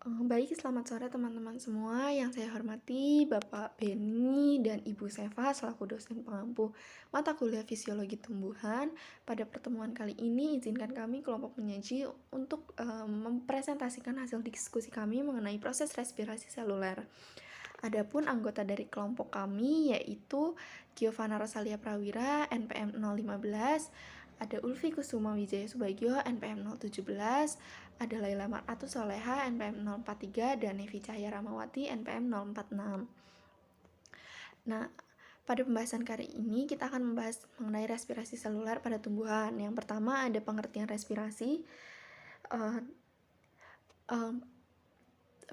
Baik, selamat sore teman-teman semua. Yang saya hormati Bapak Beni dan Ibu Seva selaku dosen pengampu mata kuliah Fisiologi Tumbuhan. Pada pertemuan kali ini, izinkan kami kelompok penyaji untuk mempresentasikan hasil diskusi kami mengenai proses respirasi seluler. Adapun anggota dari kelompok kami yaitu Giovanna Rosalia Prawira, NPM 015, ada Ulfi Kusuma Wijaya Subagio, NPM 017, ada Laila Mar'atus Soleha, NPM 043, dan Nevi Cahya Ramawati, NPM 046. Nah, pada pembahasan kali ini kita akan membahas mengenai respirasi seluler pada tumbuhan. Yang pertama ada pengertian respirasi.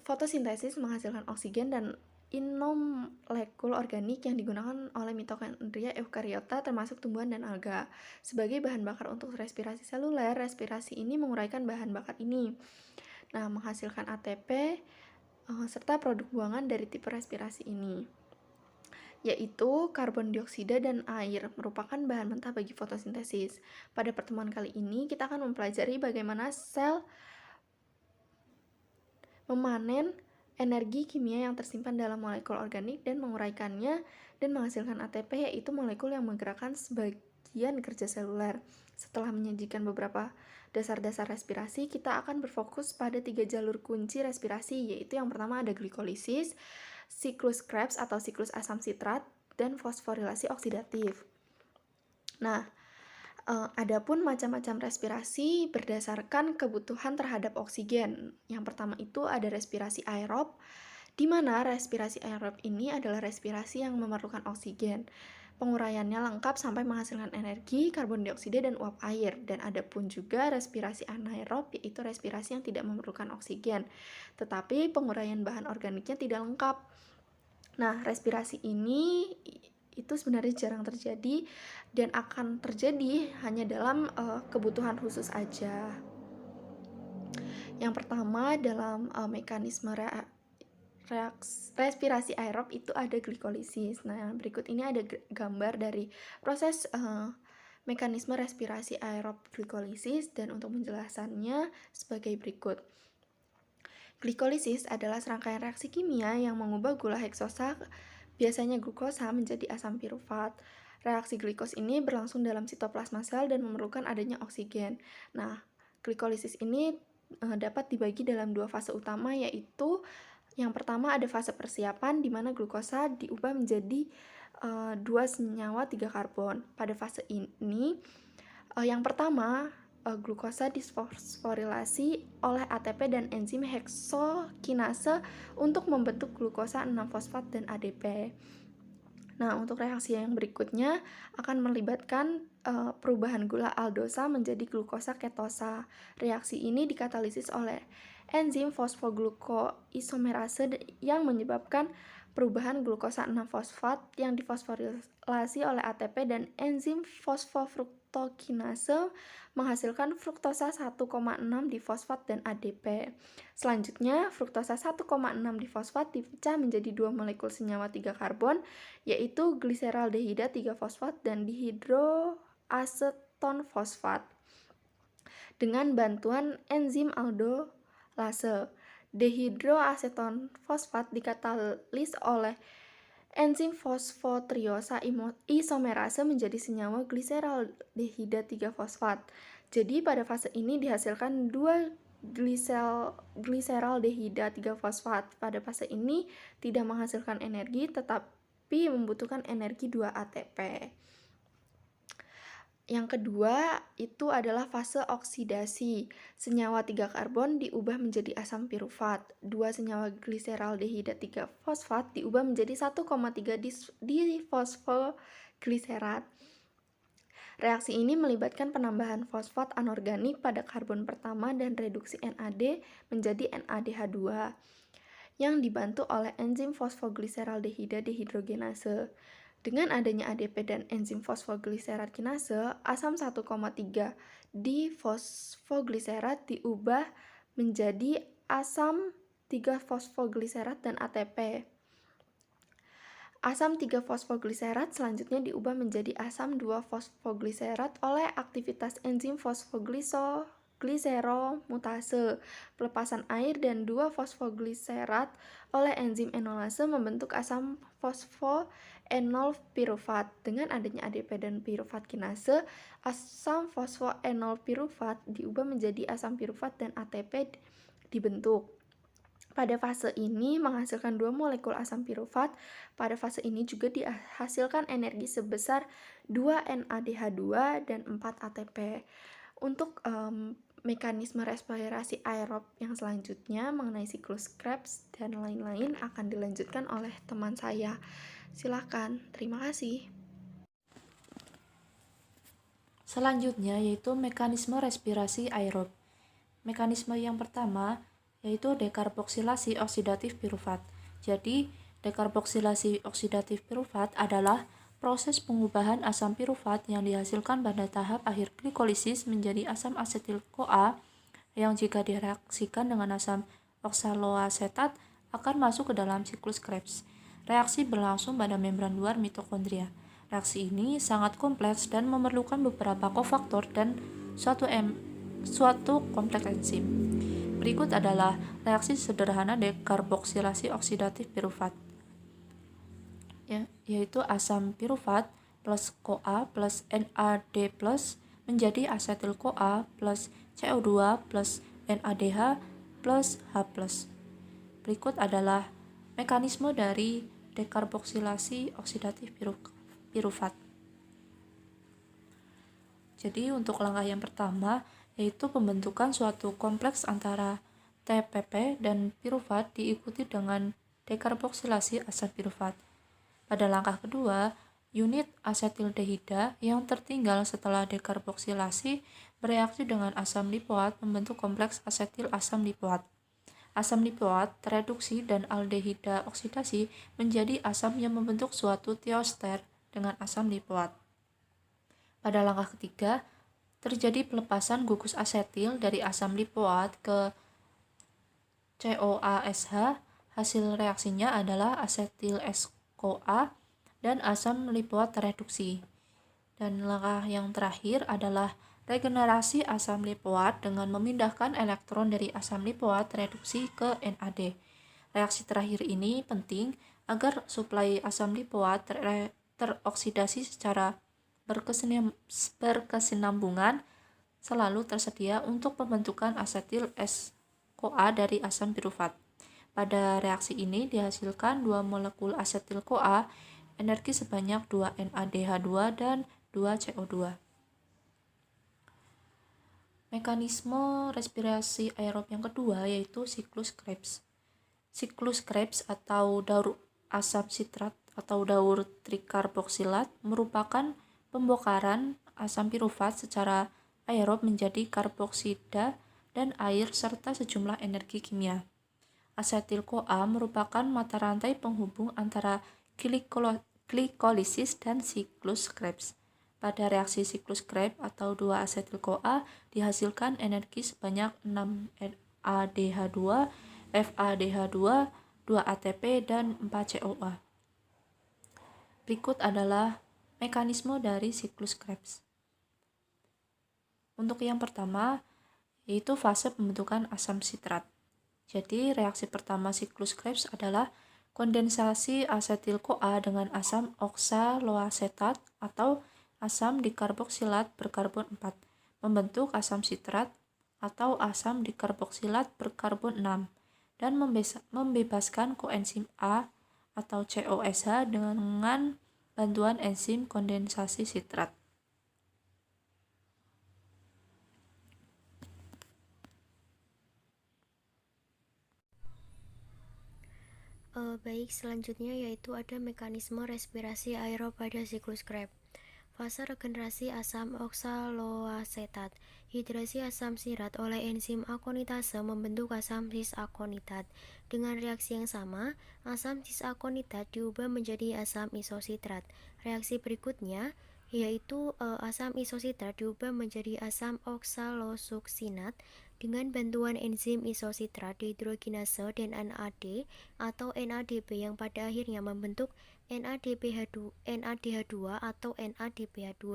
Fotosintesis menghasilkan oksigen dan inomolekul organik yang digunakan oleh mitokondria eukariota termasuk tumbuhan dan alga. Sebagai bahan bakar untuk respirasi seluler, respirasi ini menguraikan bahan bakar ini. Nah, menghasilkan ATP serta produk buangan dari tipe respirasi ini, yaitu karbon dioksida dan air, merupakan bahan mentah bagi fotosintesis. Pada pertemuan kali ini, kita akan mempelajari bagaimana sel memanen energi kimia yang tersimpan dalam molekul organik dan menguraikannya dan menghasilkan ATP, yaitu molekul yang menggerakkan sebagian kerja seluler. Setelah menyajikan beberapa dasar-dasar respirasi, kita akan berfokus pada 3 jalur kunci respirasi, yaitu yang pertama ada glikolisis, siklus Krebs atau siklus asam sitrat, dan fosforilasi oksidatif. Nah, adapun macam-macam respirasi berdasarkan kebutuhan terhadap oksigen. Yang pertama itu ada respirasi aerob, di mana respirasi aerob ini adalah respirasi yang memerlukan oksigen. Penguraiannya lengkap sampai menghasilkan energi, karbon dioksida, dan uap air. Dan ada pun juga respirasi anaerob, yaitu respirasi yang tidak memerlukan oksigen, tetapi penguraian bahan organiknya tidak lengkap. Nah, respirasi ini itu sebenarnya jarang terjadi dan akan terjadi hanya dalam kebutuhan khusus aja. Yang pertama dalam mekanisme respirasi aerob itu ada glikolisis. Nah, berikut ini ada gambar dari proses mekanisme respirasi aerob glikolisis, dan untuk menjelaskannya sebagai berikut. Glikolisis adalah serangkaian reaksi kimia yang mengubah gula heksosa, biasanya glukosa, menjadi asam pirufat. Reaksi glikos ini berlangsung dalam sitoplasma sel dan memerlukan adanya oksigen. Nah, glikolisis ini dapat dibagi dalam 2 fase utama, yaitu yang pertama ada fase persiapan di mana glukosa diubah menjadi 2 senyawa 3 karbon. Pada fase ini yang pertama glukosa disfosforilasi oleh ATP dan enzim heksokinase untuk membentuk glukosa 6-fosfat dan ADP. Nah, untuk reaksi yang berikutnya akan melibatkan perubahan gula aldosa menjadi glukosa ketosa. Reaksi ini dikatalisis oleh enzim fosfoglukoisomerase yang menyebabkan perubahan glukosa 6-fosfat yang difosforilasi oleh ATP, dan enzim fosfofruktokinase menghasilkan fruktosa 1,6 difosfat dan ADP. Selanjutnya, fruktosa 1,6 difosfat dipecah menjadi 2 molekul senyawa 3 karbon, yaitu gliseraldehida 3 fosfat dan dihidroaseton fosfat dengan bantuan enzim aldolase. Dehidroaseton fosfat dikatalis oleh enzim fosfotriosa isomerase menjadi senyawa gliseraldehida 3 fosfat. Jadi pada fase ini dihasilkan 2 gliseraldehida 3 fosfat. Pada fase ini tidak menghasilkan energi tetapi membutuhkan energi 2 ATP. Yang kedua itu adalah fase oksidasi. Senyawa 3 karbon diubah menjadi asam pirufat. 2 senyawa gliseraldehida 3 fosfat diubah menjadi 1,3 difosfogliserat. Reaksi ini melibatkan penambahan fosfat anorganik pada karbon pertama dan reduksi NAD menjadi NADH2 yang dibantu oleh enzim fosfogliseraldehida dehidrogenase. Dengan adanya ADP dan enzim fosfogliserat kinase, asam 1,3 difosfogliserat diubah menjadi asam 3 fosfogliserat dan ATP. Asam 3 fosfogliserat selanjutnya diubah menjadi asam 2 fosfogliserat oleh aktivitas enzim fosfoglisosat gliseromutase. Pelepasan air dan 2-fosfogliserat oleh enzim enolase membentuk asam fosfoenol pirufat. Dengan adanya ADP dan pirufat kinase, asam fosfoenol pirufat diubah menjadi asam pirufat dan ATP dibentuk. Pada fase ini menghasilkan 2 molekul asam pirufat. Pada fase ini juga dihasilkan energi sebesar 2 NADH2 dan 4 ATP. Untuk mekanisme respirasi aerob yang selanjutnya mengenai siklus Krebs dan lain-lain akan dilanjutkan oleh teman saya. Silakan, terima kasih. Selanjutnya yaitu mekanisme respirasi aerob. Mekanisme yang pertama yaitu dekarboksilasi oksidatif pirufat. Jadi, dekarboksilasi oksidatif pirufat adalah proses pengubahan asam pirufat yang dihasilkan pada tahap akhir glikolisis menjadi asam asetil-CoA yang jika direaksikan dengan asam oksaloasetat akan masuk ke dalam siklus Krebs. Reaksi berlangsung pada membran luar mitokondria. Reaksi ini sangat kompleks dan memerlukan beberapa kofaktor dan suatu kompleks enzim. Berikut adalah reaksi sederhana dekarboksilasi oksidatif pirufat, yaitu asam pirufat plus CoA plus NAD plus menjadi asetil CoA plus CO2 plus NADH plus H+. Berikut adalah mekanisme dari dekarboksilasi oksidatif pirufat. Jadi untuk langkah yang pertama yaitu pembentukan suatu kompleks antara TPP dan pirufat diikuti dengan dekarboksilasi asam pirufat. Pada langkah kedua, unit asetildehida yang tertinggal setelah dekarboksilasi bereaksi dengan asam lipoat membentuk kompleks asetil asam lipoat. Asam lipoat tereduksi dan aldehida oksidasi menjadi asam yang membentuk suatu tioester dengan asam lipoat. Pada langkah ketiga, terjadi pelepasan gugus asetil dari asam lipoat ke CoASH. Hasil reaksinya adalah asetil S-CoA dan asam lipoat tereduksi. Dan langkah yang terakhir adalah regenerasi asam lipoat dengan memindahkan elektron dari asam lipoat tereduksi ke NAD. Reaksi terakhir ini penting agar suplai asam lipoat teroksidasi secara berkesinambungan selalu tersedia untuk pembentukan asetil S-CoA dari asam pirufat. Pada reaksi ini dihasilkan 2 molekul asetil CoA, energi sebanyak 2 NADH2 dan 2 CO2. Mekanisme respirasi aerob yang kedua yaitu siklus Krebs. Siklus Krebs atau daur asam sitrat atau daur trikarboksilat merupakan pembongkaran asam pirufat secara aerob menjadi karboksida dan air serta sejumlah energi kimia. Asetil-CoA merupakan mata rantai penghubung antara glikolisis dan siklus Krebs. Pada reaksi siklus Krebs atau 2 asetil-CoA dihasilkan energi sebanyak 6 NADH2, FADH2, 2 ATP, dan 4 CoA. Berikut adalah mekanisme dari siklus Krebs. Untuk yang pertama, yaitu fase pembentukan asam sitrat. Jadi, reaksi pertama siklus Krebs adalah kondensasi asetil-CoA dengan asam oksaloasetat atau asam dikarboksilat berkarbon 4, membentuk asam sitrat atau asam dikarboksilat berkarbon 6, dan membebaskan koenzim A atau COSH dengan bantuan enzim kondensasi sitrat. Baik, selanjutnya yaitu ada mekanisme respirasi aerob pada siklus Krebs. Fase regenerasi asam oksaloasetat. Hidrasi asam sirat oleh enzim akonitase membentuk asam cis-akonitat. Dengan reaksi yang sama, asam cis-akonitat diubah menjadi asam isositrat. Reaksi berikutnya yaitu asam isositrat diubah menjadi asam oksalosuksinat dengan bantuan enzim isositrat dehidrogenase dan NAD atau NADP yang pada akhirnya membentuk NADH2 atau NADPH2.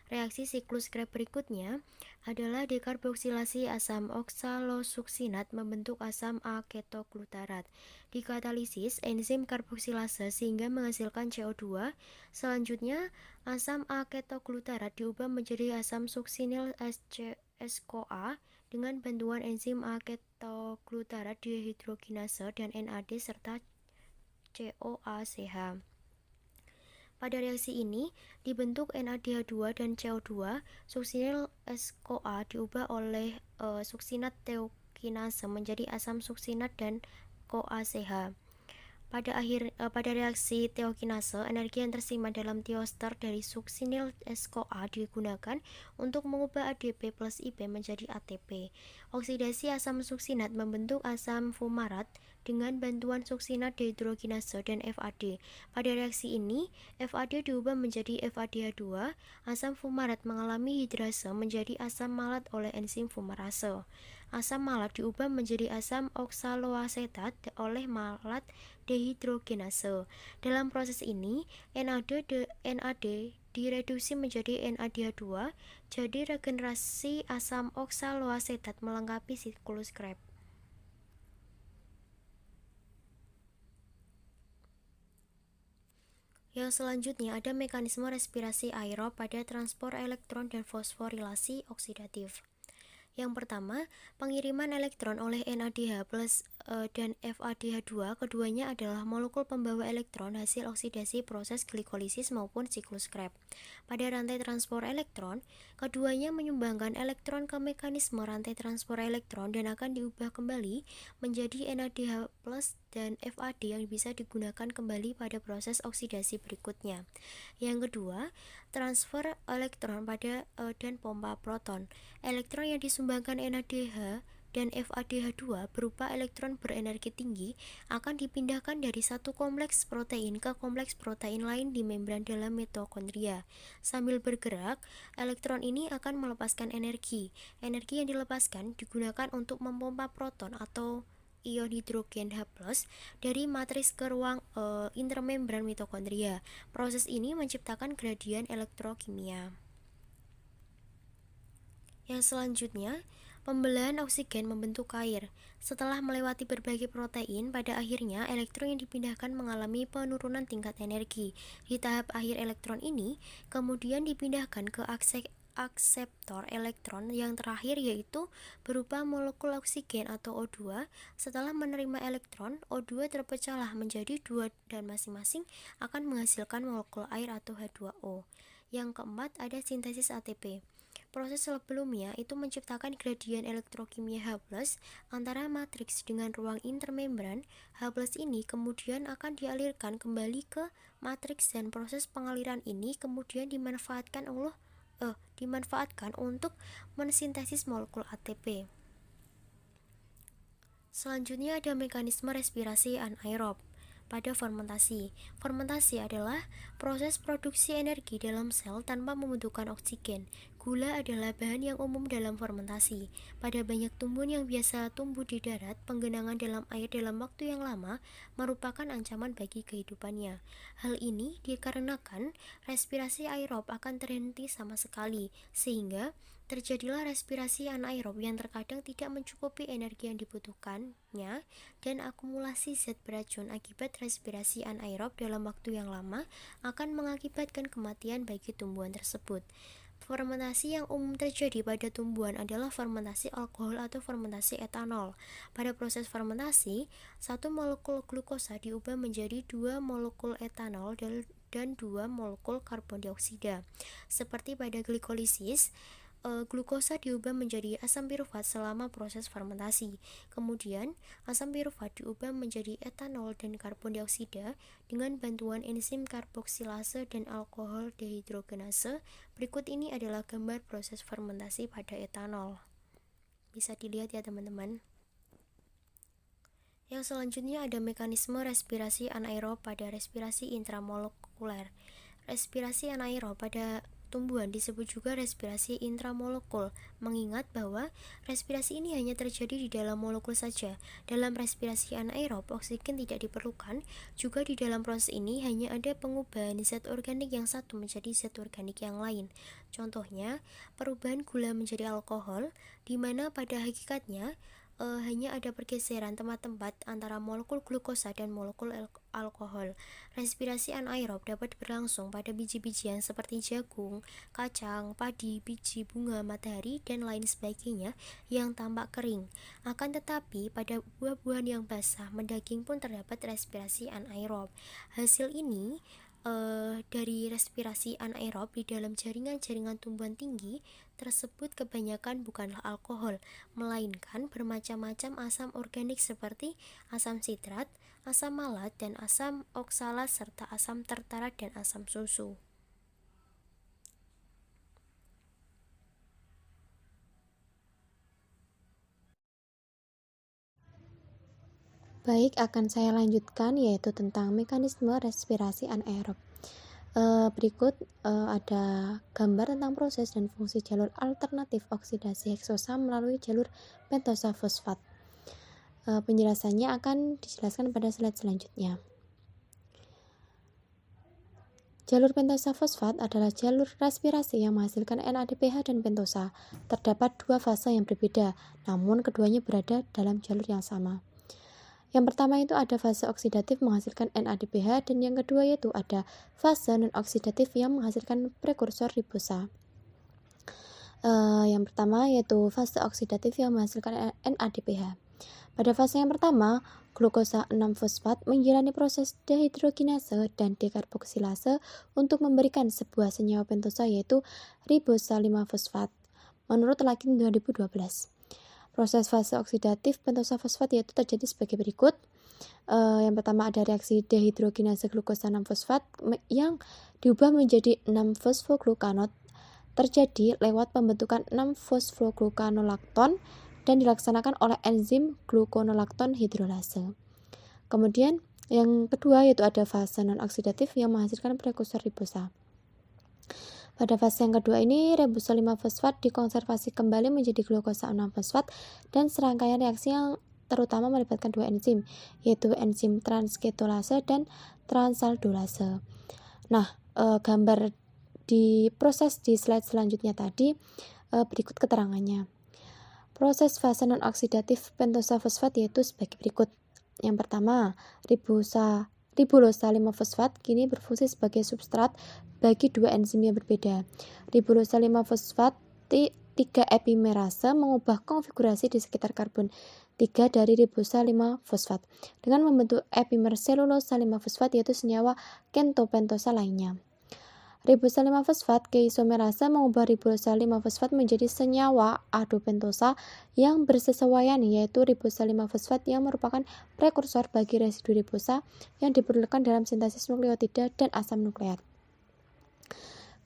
Reaksi siklus Krebs berikutnya adalah dekarboksilasi asam oksalosuksinat membentuk asam aketoglutarat. Di katalisis enzim karboksilase sehingga menghasilkan CO2. Selanjutnya, asam aketoglutarat diubah menjadi asam suksinil SCOA dengan bantuan enzim aketoglutarat dihidrogenase dan NAD serta COACH. Pada reaksi ini dibentuk NADH2 dan CO2. Suksinil SCOA diubah oleh suksinat teokinase menjadi asam suksinat dan COACH. Pada reaksi teokinase, energi yang tersimpan dalam tioester dari suksinil SCOA digunakan untuk mengubah ADP plus IP menjadi ATP. Oksidasi asam suksinat membentuk asam fumarat dengan bantuan suksinat dehidrogenase dan FAD. Pada reaksi ini, FAD diubah menjadi FADH2. Asam fumarat mengalami hidrase menjadi asam malat oleh enzim fumarase. Asam malat diubah menjadi asam oksaloasetat oleh malat dehidrogenase. Dalam proses ini, NAD direduksi menjadi NADH2, jadi regenerasi asam oksaloasetat melengkapi siklus Krebs. Yang selanjutnya ada mekanisme respirasi aerob pada transport elektron dan fosforilasi oksidatif. Yang pertama, pengiriman elektron oleh NADH+ dan FADH2, keduanya adalah molekul pembawa elektron hasil oksidasi proses glikolisis maupun siklus Krebs. Pada rantai transport elektron, keduanya menyumbangkan elektron ke mekanisme rantai transport elektron dan akan diubah kembali menjadi NADH+ dan FAD yang bisa digunakan kembali pada proses oksidasi berikutnya. Yang kedua, transfer elektron dan pompa proton. Elektron yang disumbangkan NADH dan FADH2 berupa elektron berenergi tinggi akan dipindahkan dari satu kompleks protein ke kompleks protein lain di membran dalam mitokondria. Sambil bergerak, elektron ini akan melepaskan energi. Energi yang dilepaskan digunakan untuk memompa proton atau ion hidrogen H+ dari matriks ke ruang intermembran mitokondria. Proses ini menciptakan gradien elektrokimia. Yang selanjutnya, pembelahan oksigen membentuk air. Setelah melewati berbagai protein, pada akhirnya elektron yang dipindahkan mengalami penurunan tingkat energi. Di tahap akhir elektron ini, kemudian dipindahkan ke akseptor elektron yang terakhir, yaitu berupa molekul oksigen atau O2. Setelah menerima elektron, O2 terpecahlah menjadi dua dan masing-masing akan menghasilkan molekul air atau H2O. Yang keempat, ada sintesis ATP. Proses sebelumnya itu menciptakan gradien elektrokimia H+ antara matriks dengan ruang intermembran. H+ ini kemudian akan dialirkan kembali ke matriks dan proses pengaliran ini kemudian dimanfaatkan untuk mensintesis molekul ATP. Selanjutnya ada mekanisme respirasi anaerob pada fermentasi. Fermentasi adalah proses produksi energi dalam sel tanpa membutuhkan oksigen. Gula adalah bahan yang umum dalam fermentasi. Pada banyak tumbuhan yang biasa tumbuh di darat, penggenangan dalam air dalam waktu yang lama merupakan ancaman bagi kehidupannya. Hal ini dikarenakan respirasi aerob akan terhenti sama sekali, sehingga terjadilah respirasi anaerob yang terkadang tidak mencukupi energi yang dibutuhkannya dan akumulasi zat beracun akibat respirasi anaerob dalam waktu yang lama akan mengakibatkan kematian bagi tumbuhan tersebut. Fermentasi yang umum terjadi pada tumbuhan adalah fermentasi alkohol atau fermentasi etanol. Pada proses fermentasi, satu molekul glukosa diubah menjadi dua molekul etanol dan dua molekul karbon dioksida. Seperti pada glikolisis, glukosa diubah menjadi asam pirufat selama proses fermentasi. Kemudian, asam pirufat diubah menjadi etanol dan karbon dioksida dengan bantuan enzim karboksilase dan alkohol dehidrogenase. Berikut ini adalah gambar proses fermentasi pada etanol. Bisa dilihat ya teman-teman. Yang selanjutnya ada mekanisme respirasi anaerob pada respirasi intramolekuler. Respirasi anaerob pada tumbuhan disebut juga respirasi intramolekul, mengingat bahwa respirasi ini hanya terjadi di dalam molekul saja. Dalam respirasi anaerob, oksigen tidak diperlukan. Juga di dalam proses ini hanya ada pengubahan zat organik yang satu menjadi zat organik yang lain. Contohnya, perubahan gula menjadi alkohol, di mana pada hakikatnya hanya ada pergeseran tempat-tempat antara molekul glukosa dan molekul alkohol. Respirasi anaerob dapat berlangsung pada biji-bijian seperti jagung, kacang, padi, biji bunga matahari, dan lain sebagainya yang tampak kering. Akan tetapi, pada buah-buahan yang basah, mendaging pun terdapat respirasi anaerob. Hasil ini dari respirasi anaerob di dalam jaringan-jaringan tumbuhan tinggi tersebut kebanyakan bukanlah alkohol, melainkan bermacam-macam asam organik seperti asam sitrat, asam malat, dan asam oksalat, serta asam tartarat dan asam susu. Baik, akan saya lanjutkan yaitu tentang mekanisme respirasi anaerob. Berikut ada gambar tentang proses dan fungsi jalur alternatif oksidasi heksosa melalui jalur pentosa fosfat. Penjelasannya akan dijelaskan pada slide selanjutnya. Jalur pentosa fosfat adalah jalur respirasi yang menghasilkan NADPH dan pentosa. Terdapat dua fase yang berbeda, namun keduanya berada dalam jalur yang sama. Yang pertama itu ada fase oksidatif menghasilkan NADPH, dan yang kedua yaitu ada fase non-oksidatif yang menghasilkan prekursor ribosa. Yang pertama yaitu fase oksidatif yang menghasilkan NADPH. Pada fase yang pertama, glukosa 6-fosfat menjalani proses dehidrogenase dan dekarboksilase untuk memberikan sebuah senyawa pentosa yaitu ribosa 5-fosfat. Menurut Lakin 2012. Proses fase oksidatif pentosa fosfat yaitu terjadi sebagai berikut. Yang pertama ada reaksi dehidrogenase glukosa 6-fosfat yang diubah menjadi 6-fosfoglukanat terjadi lewat pembentukan 6-fosfoglukanolakton dan dilaksanakan oleh enzim gluconolakton hidrolase. Kemudian yang kedua yaitu ada fase non-oksidatif yang menghasilkan prekursor ribosa. Pada fase yang kedua ini, ribosa 5-fosfat dikonservasi kembali menjadi glukosa 6-fosfat dan serangkaian reaksi yang terutama melibatkan dua enzim, yaitu enzim transketolase dan transaldolase. Nah, gambar di proses di slide selanjutnya tadi berikut keterangannya. Proses fase non-oksidatif pentosa fosfat yaitu sebagai berikut. Yang pertama, ribosa 5-fosfat kini berfungsi sebagai substrat bagi dua enzim yang berbeda. Ribosa 5-fosfat 3 epimerase mengubah konfigurasi di sekitar karbon 3 dari ribosa 5-fosfat dengan membentuk epimer selulosa 5-fosfat yaitu senyawa kentopentosa lainnya. Ribosa 5-fosfat keisomerase mengubah ribosa 5-fosfat menjadi senyawa adopentosa yang bersesuaian yaitu ribosa 5-fosfat yang merupakan prekursor bagi residu ribosa yang diperlukan dalam sintesis nukleotida dan asam nukleat.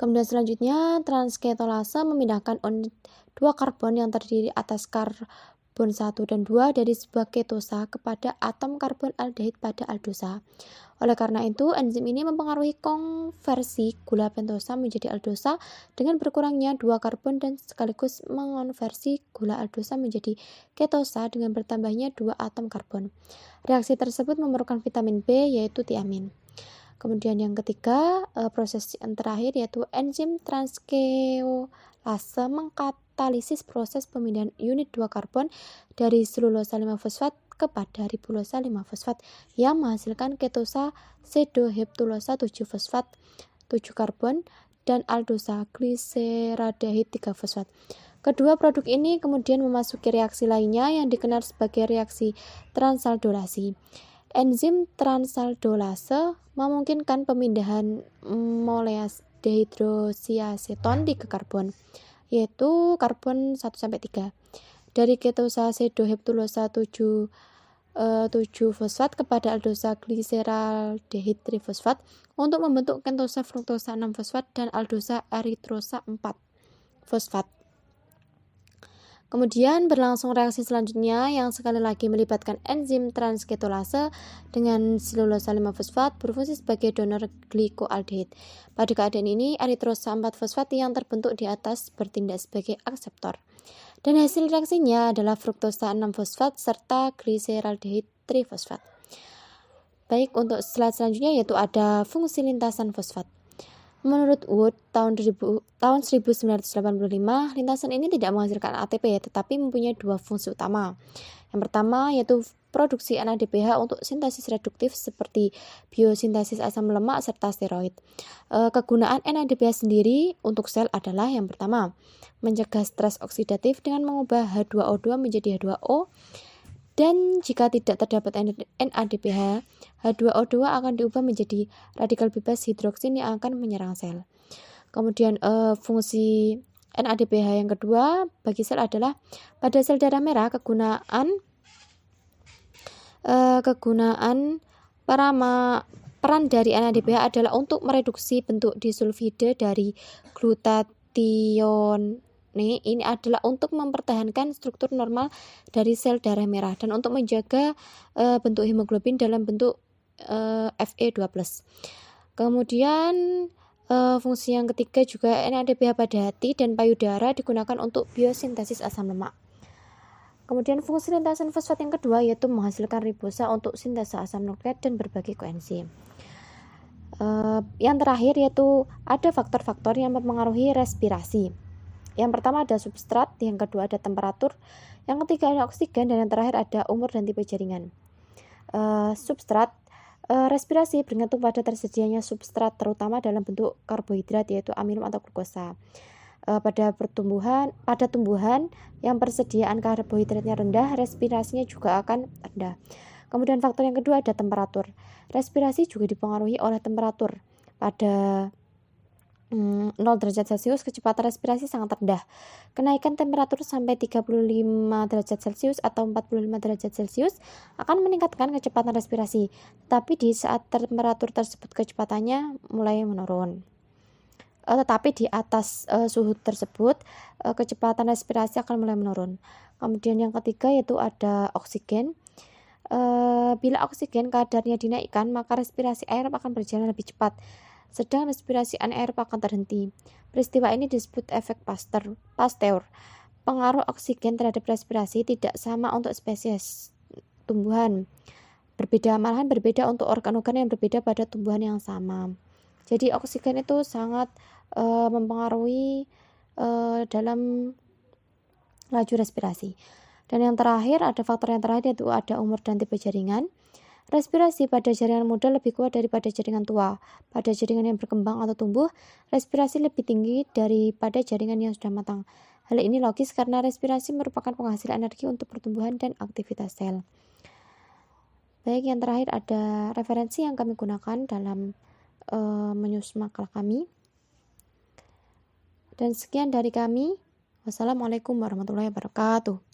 Kemudian selanjutnya transketolase memindahkan unit 2 karbon yang terdiri atas karbon 1 dan 2 dari sebuah ketosa kepada atom karbon aldehid pada aldosa. Oleh karena itu, enzim ini mempengaruhi konversi gula pentosa menjadi aldosa dengan berkurangnya 2 karbon dan sekaligus mengonversi gula aldosa menjadi ketosa dengan bertambahnya 2 atom karbon. Reaksi tersebut memerlukan vitamin B yaitu tiamin. Kemudian yang ketiga, proses yang terakhir yaitu enzim transkeolase mengkatalisis proses pemindahan unit 2 karbon dari selulosa 5-fosfat kepada ribosa 5-fosfat yang menghasilkan ketosa sedoheptulosa 7-fosfat 7 karbon dan aldosa gliseraldehid 3-fosfat. Kedua produk ini kemudian memasuki reaksi lainnya yang dikenal sebagai reaksi transaldolasi. Enzim transaldolase memungkinkan pemindahan moleas dehidroksiaseton 3 karbon, yaitu karbon 1-3, dari ketosa sedoheptulosa 7-fosfat kepada aldosa gliseraldehid 3-fosfat untuk membentuk kentosa fruktosa 6-fosfat dan aldosa eritrosa 4-fosfat. Kemudian berlangsung reaksi selanjutnya yang sekali lagi melibatkan enzim transketolase dengan selulosa 5-fosfat berfungsi sebagai donor glikoaldehyde. Pada keadaan ini, eritrosa 4-fosfat yang terbentuk di atas bertindak sebagai akseptor. Dan hasil reaksinya adalah fruktosa 6-fosfat serta gliseraldehyde 3-fosfat. Baik, untuk slide selanjutnya yaitu ada fungsi lintasan fosfat. Menurut Wood, tahun 1985, lintasan ini tidak menghasilkan ATP, tetapi mempunyai dua fungsi utama. Yang pertama yaitu produksi NADPH untuk sintesis reduktif seperti biosintesis asam lemak serta steroid. Kegunaan NADPH sendiri untuk sel adalah yang pertama, mencegah stres oksidatif dengan mengubah H2O2 menjadi H2O. Dan jika tidak terdapat NADPH, H2O2 akan diubah menjadi radikal bebas hidroksin yang akan menyerang sel. Kemudian fungsi NADPH yang kedua bagi sel adalah pada sel darah merah kegunaan peran dari NADPH adalah untuk mereduksi bentuk disulfide dari glutathione. Ini adalah untuk mempertahankan struktur normal dari sel darah merah dan untuk menjaga bentuk hemoglobin dalam bentuk Fe2+. Kemudian fungsi yang ketiga juga NADPH pada hati dan payudara digunakan untuk biosintesis asam lemak. Kemudian fungsi lintasan fosfat yang kedua yaitu menghasilkan ribosa untuk sintesa asam nukleat dan berbagai koenzim. Yang terakhir yaitu ada faktor-faktor yang mempengaruhi respirasi. Yang pertama ada substrat, yang kedua ada temperatur, yang ketiga ada oksigen, dan yang terakhir ada umur dan tipe jaringan. Substrat, respirasi bergantung pada tersedianya substrat terutama dalam bentuk karbohidrat yaitu amino atau glukosa. Pada tumbuhan yang persediaan karbohidratnya rendah, respirasinya juga akan rendah. Kemudian faktor yang kedua ada temperatur. Respirasi juga dipengaruhi oleh temperatur. Pada 0 derajat Celcius kecepatan respirasi sangat rendah. Kenaikan temperatur sampai 35 derajat Celcius atau 45 derajat Celcius akan meningkatkan kecepatan respirasi. Tapi di saat temperatur tersebut kecepatannya mulai menurun. Tetapi di atas suhu tersebut kecepatan respirasi akan mulai menurun. Kemudian yang ketiga yaitu ada oksigen. Bila oksigen kadarnya dinaikkan, maka respirasi air akan berjalan lebih cepat. Sedang respirasi anaerob akan terhenti. Peristiwa ini disebut efek Pasteur. Pengaruh oksigen terhadap respirasi tidak sama untuk spesies tumbuhan. Malahan berbeda untuk organ-organ yang berbeda pada tumbuhan yang sama. Jadi oksigen itu sangat mempengaruhi dalam laju respirasi. Dan yang terakhir ada faktor yang terakhir yaitu ada umur dan tipe jaringan. Respirasi pada jaringan muda lebih kuat daripada jaringan tua. Pada jaringan yang berkembang atau tumbuh, respirasi lebih tinggi daripada jaringan yang sudah matang. Hal ini logis karena respirasi merupakan penghasil energi untuk pertumbuhan dan aktivitas sel. Baik, yang terakhir ada referensi yang kami gunakan dalam menyusun makalah kami. Dan sekian dari kami. Wassalamualaikum warahmatullahi wabarakatuh.